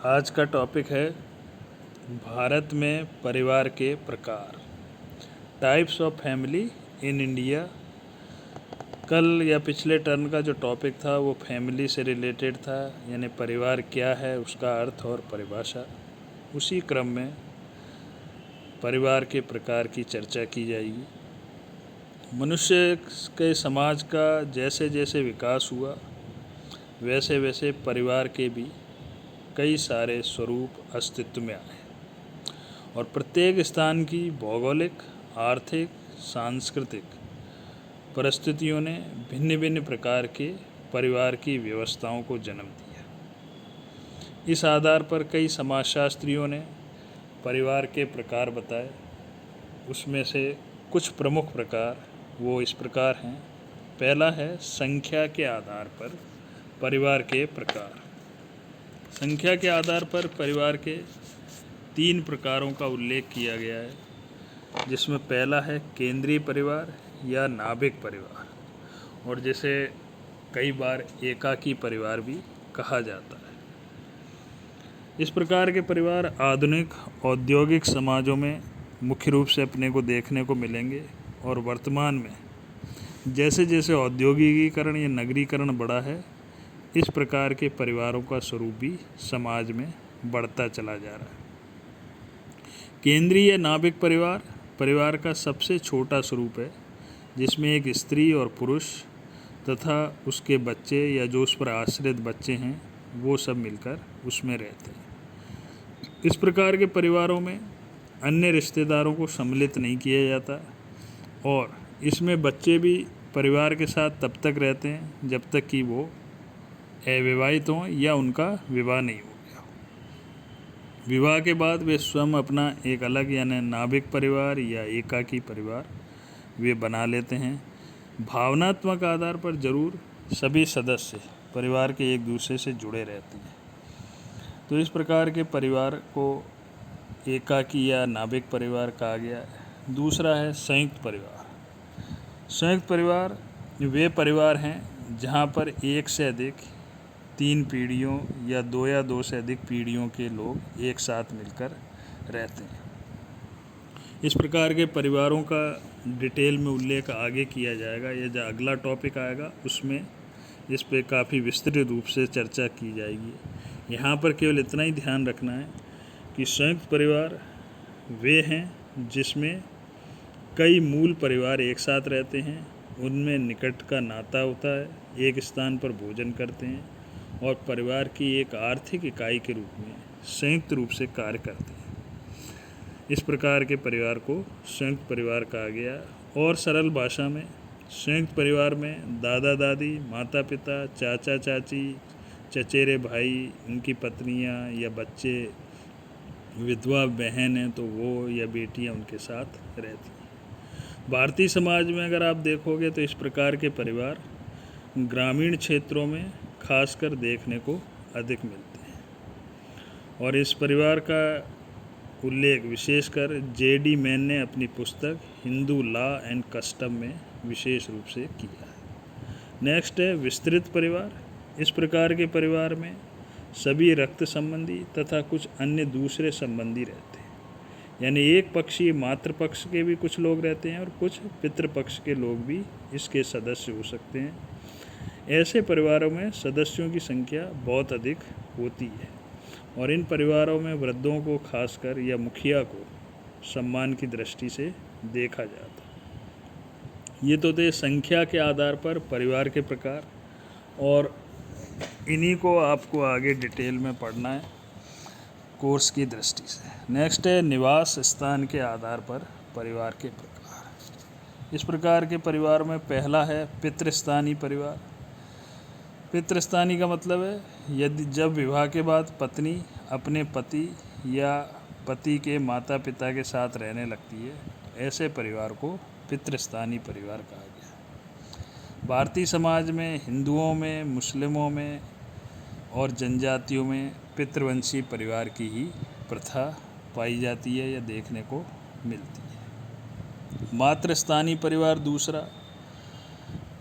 आज का टॉपिक है भारत में परिवार के प्रकार, types of family in India. कल या पिछले टर्न का जो टॉपिक था वो फैमिली से रिलेटेड था, यानी परिवार क्या है, उसका अर्थ और परिभाषा। उसी क्रम में परिवार के प्रकार की चर्चा की जाएगी। मनुष्य के समाज का जैसे जैसे विकास हुआ वैसे वैसे परिवार के भी कई सारे स्वरूप अस्तित्व में आए और प्रत्येक स्थान की भौगोलिक, आर्थिक, सांस्कृतिक परिस्थितियों ने भिन्न भिन्न प्रकार के परिवार की व्यवस्थाओं को जन्म दिया। इस आधार पर कई समाजशास्त्रियों ने परिवार के प्रकार बताए। उसमें से कुछ प्रमुख प्रकार वो इस प्रकार हैं। पहला है संख्या के आधार पर परिवार के प्रकार। संख्या के आधार पर परिवार के 3 प्रकारों का उल्लेख किया गया है, जिसमें पहला है केंद्रीय परिवार या नाभिक परिवार, और जिसे कई बार एकाकी परिवार भी कहा जाता है। इस प्रकार के परिवार आधुनिक औद्योगिक समाजों में मुख्य रूप से अपने को देखने को मिलेंगे और वर्तमान में जैसे जैसे औद्योगिकीकरण या नगरीकरण बढ़ा है, इस प्रकार के परिवारों का स्वरूप भी समाज में बढ़ता चला जा रहा है। केंद्रीय नाभिक परिवार परिवार का सबसे छोटा स्वरूप है, जिसमें एक स्त्री और पुरुष तथा उसके बच्चे या जो उस पर आश्रित बच्चे हैं वो सब मिलकर उसमें रहते हैं। इस प्रकार के परिवारों में अन्य रिश्तेदारों को सम्मिलित नहीं किया जाता और इसमें बच्चे भी परिवार के साथ तब तक रहते हैं जब तक कि वो अविवाहित हों या उनका विवाह नहीं हो गया। विवाह के बाद वे स्वयं अपना एक अलग यानी नाभिक परिवार या एकाकी परिवार वे बना लेते हैं। भावनात्मक आधार पर जरूर सभी सदस्य परिवार के एक दूसरे से जुड़े रहते हैं। तो इस प्रकार के परिवार को एकाकी या नाभिक परिवार कहा गया है। दूसरा है संयुक्त परिवार। संयुक्त परिवार वे परिवार हैं जहाँ पर एक से अधिक 3 पीढ़ियों या 2 से अधिक पीढ़ियों के लोग एक साथ मिलकर रहते हैं। इस प्रकार के परिवारों का डिटेल में उल्लेख आगे किया जाएगा। यह जो अगला टॉपिक आएगा उसमें इस पे काफ़ी विस्तृत रूप से चर्चा की जाएगी। यहाँ पर केवल इतना ही ध्यान रखना है कि संयुक्त परिवार वे हैं जिसमें कई मूल परिवार एक साथ रहते हैं, उनमें निकट का नाता होता है, एक स्थान पर भोजन करते हैं और परिवार की एक आर्थिक इकाई के रूप में संयुक्त रूप से कार्य करते हैं। इस प्रकार के परिवार को संयुक्त परिवार कहा गया। और सरल भाषा में संयुक्त परिवार में दादा दादी, माता पिता, चाचा चाची, चचेरे भाई, उनकी पत्नियां या बच्चे, विधवा बहन हैं तो वो या बेटियां उनके साथ रहती हैं। भारतीय समाज में अगर आप देखोगे तो इस प्रकार के परिवार ग्रामीण क्षेत्रों में खासकर देखने को अधिक मिलते हैं और इस परिवार का उल्लेख विशेषकर J.D. मैन ने अपनी पुस्तक हिंदू लॉ एंड कस्टम में विशेष रूप से किया है। नेक्स्ट है विस्तृत परिवार। इस प्रकार के परिवार में सभी रक्त संबंधी तथा कुछ अन्य दूसरे संबंधी रहते हैं, यानी एक पक्षीय मातृपक्ष के भी कुछ लोग रहते हैं और कुछ पितृपक्ष के लोग भी इसके सदस्य हो सकते हैं। ऐसे परिवारों में सदस्यों की संख्या बहुत अधिक होती है और इन परिवारों में वृद्धों को खासकर या मुखिया को सम्मान की दृष्टि से देखा जाता है। ये तो थे संख्या के आधार पर परिवार के प्रकार, और इन्हीं को आपको आगे डिटेल में पढ़ना है कोर्स की दृष्टि से। नेक्स्ट है निवास स्थान के आधार पर परिवार के प्रकार। इस प्रकार के परिवार में पहला है पितृस्थानीय परिवार। पितृस्थानीय का मतलब है यदि जब विवाह के बाद पत्नी अपने पति या पति के माता पिता के साथ रहने लगती है, ऐसे परिवार को पितृस्थानीय परिवार कहा गया। भारतीय समाज में हिंदुओं में, मुस्लिमों में और जनजातियों में पितृवंशी परिवार की ही प्रथा पाई जाती है या देखने को मिलती है। मातृस्थानीय परिवार दूसरा,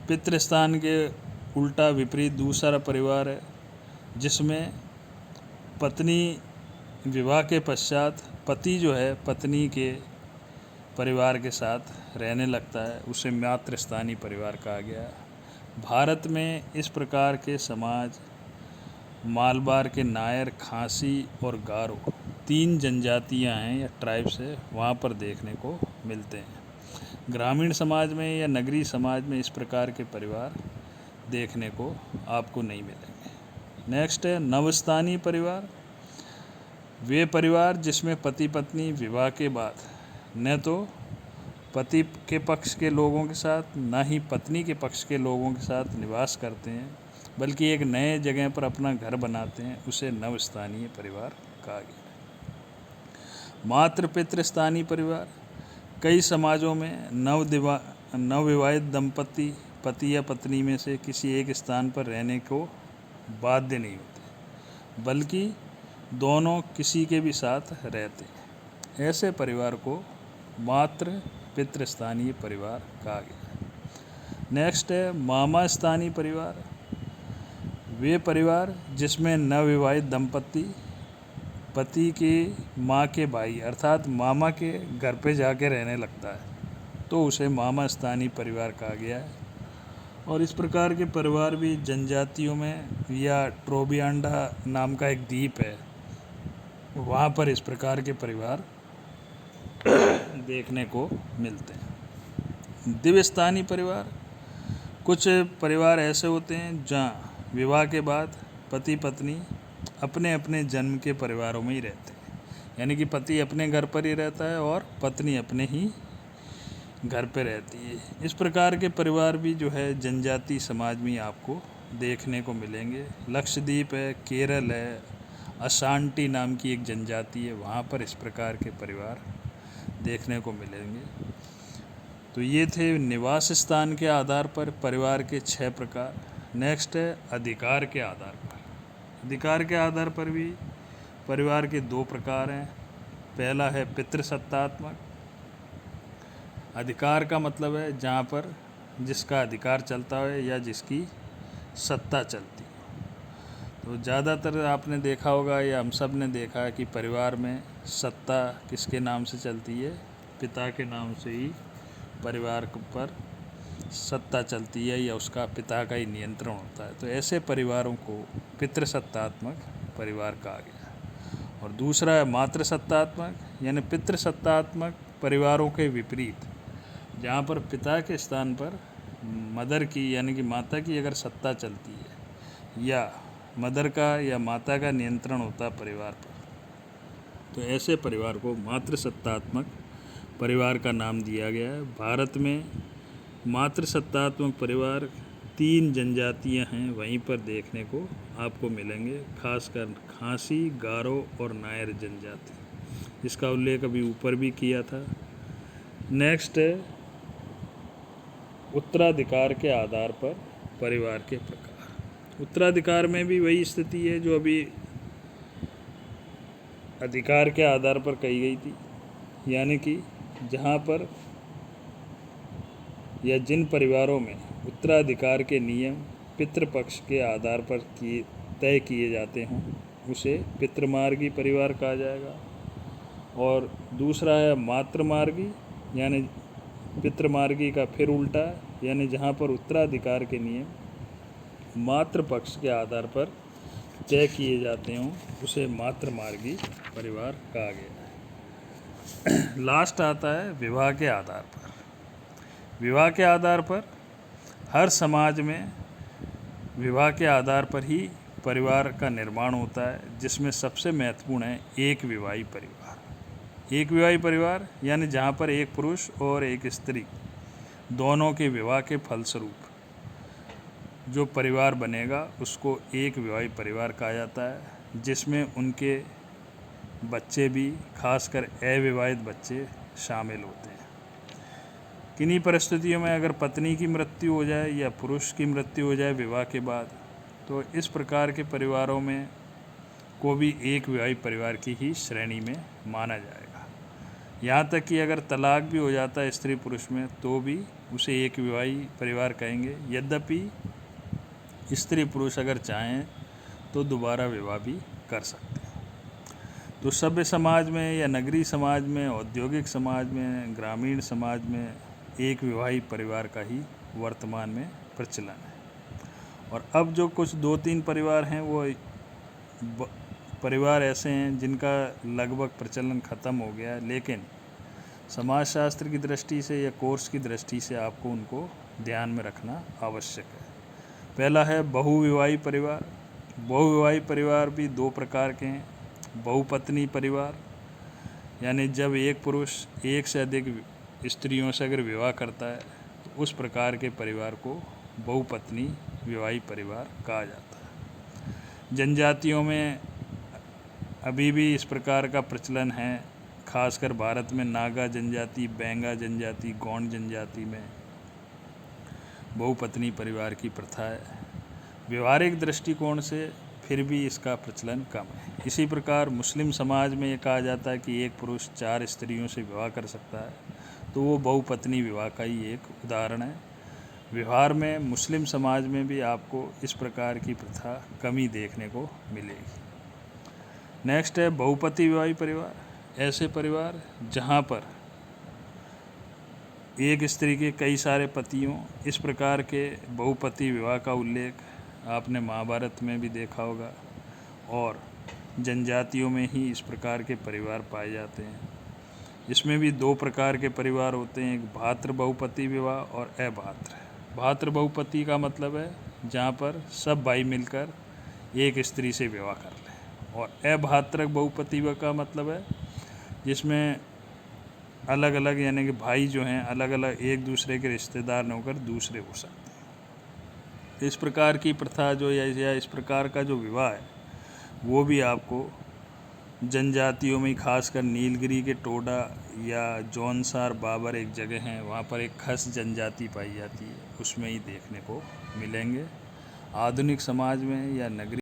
पितृस्थान के उल्टा विपरीत दूसरा परिवार है जिसमें पत्नी विवाह के पश्चात पति जो है पत्नी के परिवार के साथ रहने लगता है, उसे मातृस्थानीय परिवार कहा गया है। भारत में इस प्रकार के समाज मालवार के नायर, खासी और गारो 3 जनजातियां हैं या ट्राइब्स है, वहाँ पर देखने को मिलते हैं। ग्रामीण समाज में या नगरीय समाज में इस प्रकार के परिवार देखने को आपको नहीं मिलेंगे। नेक्स्ट है नवस्थानीय परिवार। वे परिवार जिसमें पति पत्नी विवाह के बाद न तो पति के पक्ष के लोगों के साथ न ही पत्नी के पक्ष के लोगों के साथ निवास करते हैं, बल्कि एक नए जगह पर अपना घर बनाते हैं, उसे नवस्थानीय परिवार कहा गया। मातृ पितृस्थानीय परिवार। कई समाजों में नवविवाहित दंपति पति या पत्नी में से किसी एक स्थान पर रहने को बाध्य नहीं होते, बल्कि दोनों किसी के भी साथ रहते हैं। ऐसे परिवार को मातृ पितृस्थानीय परिवार कहा गया। नेक्स्ट है मामा स्थानीय परिवार। वे परिवार जिसमें नवविवाहित दंपति पति की माँ के भाई अर्थात मामा के घर पे जाके रहने लगता है, तो उसे मामा स्थानीय परिवार कहा गया है। और इस प्रकार के परिवार भी जनजातियों में या ट्रोबियांडा नाम का एक द्वीप है, वहाँ पर इस प्रकार के परिवार देखने को मिलते हैं। द्विस्थानीय परिवार। कुछ परिवार ऐसे होते हैं जहाँ विवाह के बाद पति पत्नी अपने अपने जन्म के परिवारों में ही रहते हैं, यानी कि पति अपने घर पर ही रहता है और पत्नी अपने ही घर पर रहती है। इस प्रकार के परिवार भी जो है जनजाति समाज में आपको देखने को मिलेंगे। लक्षद्वीप है, केरल है, अशांटी नाम की एक जनजाति है, वहाँ पर इस प्रकार के परिवार देखने को मिलेंगे। तो ये थे निवास स्थान के आधार पर परिवार के 6 प्रकार। नेक्स्ट है अधिकार के आधार पर। अधिकार के आधार पर भी परिवार के 2 प्रकार हैं। पहला है पितृसत्तात्मक। अधिकार का मतलब है जहाँ पर जिसका अधिकार चलता है या जिसकी सत्ता चलती है। तो ज़्यादातर आपने देखा होगा या हम सब ने देखा है कि परिवार में सत्ता किसके नाम से चलती है, पिता के नाम से ही परिवार पर सत्ता चलती है या उसका पिता का ही नियंत्रण होता है। तो ऐसे परिवारों को पितृसत्तात्मक परिवार कहा गया। और दूसरा है मातृसत्तात्मक, यानी पितृसत्तात्मक परिवारों के विपरीत, जहाँ पर पिता के स्थान पर मदर की यानी कि माता की अगर सत्ता चलती है या मदर का या माता का नियंत्रण होता है परिवार पर, तो ऐसे परिवार को मातृसत्तात्मक परिवार का नाम दिया गया है। भारत में मातृसत्तात्मक परिवार 3 जनजातियां हैं, वहीं पर देखने को आपको मिलेंगे, खासकर खासी, गारो और नायर जनजाति। इसका उल्लेख अभी ऊपर भी किया था। नेक्स्ट है उत्तराधिकार के आधार पर परिवार के प्रकार। उत्तराधिकार में भी वही स्थिति है जो अभी अधिकार के आधार पर कही गई थी, यानी कि जहाँ पर या जिन परिवारों में उत्तराधिकार के नियम पितृपक्ष के आधार पर तय किए जाते हों, उसे पितृमार्गी परिवार कहा जाएगा। और दूसरा है मातृमार्गी, यानी पितृमार्गी का फिर उल्टा, यानी जहाँ पर उत्तराधिकार के नियम मातृपक्ष के आधार पर तय किए जाते हों, उसे मातृमार्गी परिवार कहा गया। लास्ट आता है विवाह के आधार पर। विवाह के आधार पर हर समाज में विवाह के आधार पर ही परिवार का निर्माण होता है, जिसमें सबसे महत्वपूर्ण है एक विवाही परिवार। एक विवाही परिवार यानी जहाँ पर एक पुरुष और एक स्त्री दोनों के विवाह के फलस्वरूप जो परिवार बनेगा उसको एक विवाही परिवार कहा जाता है, जिसमें उनके बच्चे भी खासकर अविवाहित बच्चे शामिल होते हैं। किन्हीं परिस्थितियों में अगर पत्नी की मृत्यु हो जाए या पुरुष की मृत्यु हो जाए विवाह के बाद, तो इस प्रकार के परिवारों में को भी एक विवाही परिवार की ही श्रेणी में माना जाएगा। यहाँ तक कि अगर तलाक भी हो जाता है स्त्री पुरुष में, तो भी उसे एक विवाही परिवार कहेंगे। यद्यपि स्त्री पुरुष अगर चाहें तो दोबारा विवाह भी कर सकते हैं। तो सभ्य समाज में या नगरीय समाज में, औद्योगिक समाज में, ग्रामीण समाज में एक विवाहित परिवार का ही वर्तमान में प्रचलन है। और अब जो कुछ 2-3 परिवार हैं वो परिवार ऐसे हैं जिनका लगभग प्रचलन ख़त्म हो गया है, लेकिन समाजशास्त्र की दृष्टि से या कोर्स की दृष्टि से आपको उनको ध्यान में रखना आवश्यक है। पहला है बहुविवाही परिवार। बहुविवाही परिवार भी 2 प्रकार के हैं। बहुपत्नी परिवार, यानी जब एक पुरुष एक से अधिक स्त्रियों से अगर विवाह करता है तो उस प्रकार के परिवार को बहुपत्नी विवाही परिवार कहा जाता है। जनजातियों में अभी भी इस प्रकार का प्रचलन है, खासकर भारत में नागा जनजाति, बेंगा जनजाति, गोंड जनजाति में बहुपत्नी परिवार की प्रथा है। व्यवहारिक दृष्टिकोण से फिर भी इसका प्रचलन कम है। इसी प्रकार मुस्लिम समाज में ये कहा जाता है कि एक पुरुष 4 स्त्रियों से विवाह कर सकता है, तो वो बहुपत्नी विवाह का ही एक उदाहरण है। व्यवहार में मुस्लिम समाज में भी आपको इस प्रकार की प्रथा कम ही देखने को मिलेगी। नेक्स्ट है बहुपति विवाही परिवार। ऐसे परिवार जहाँ पर एक स्त्री के कई सारे पतियों, इस प्रकार के बहुपति विवाह का उल्लेख आपने महाभारत में भी देखा होगा, और जनजातियों में ही इस प्रकार के परिवार पाए जाते हैं। इसमें भी 2 प्रकार के परिवार होते हैं, एक भातृ बहुपति विवाह और अभातृ। भातृ बहुपति का मतलब है जहाँ पर सब भाई मिलकर एक स्त्री से विवाह कर लें, और अभातृ बहुपति विवाह का मतलब है जिसमें अलग अलग, यानी कि भाई जो हैं अलग अलग एक दूसरे के रिश्तेदार न होकर दूसरे हो सकते हैं। इस प्रकार की प्रथा जो या इस प्रकार का जो विवाह है वो भी आपको जनजातियों में, खासकर नीलगिरी के टोडा या जौनसार बाबर एक जगह है, वहाँ पर एक खस जनजाति पाई जाती है, उसमें ही देखने को मिलेंगे। आधुनिक समाज में या नगरीय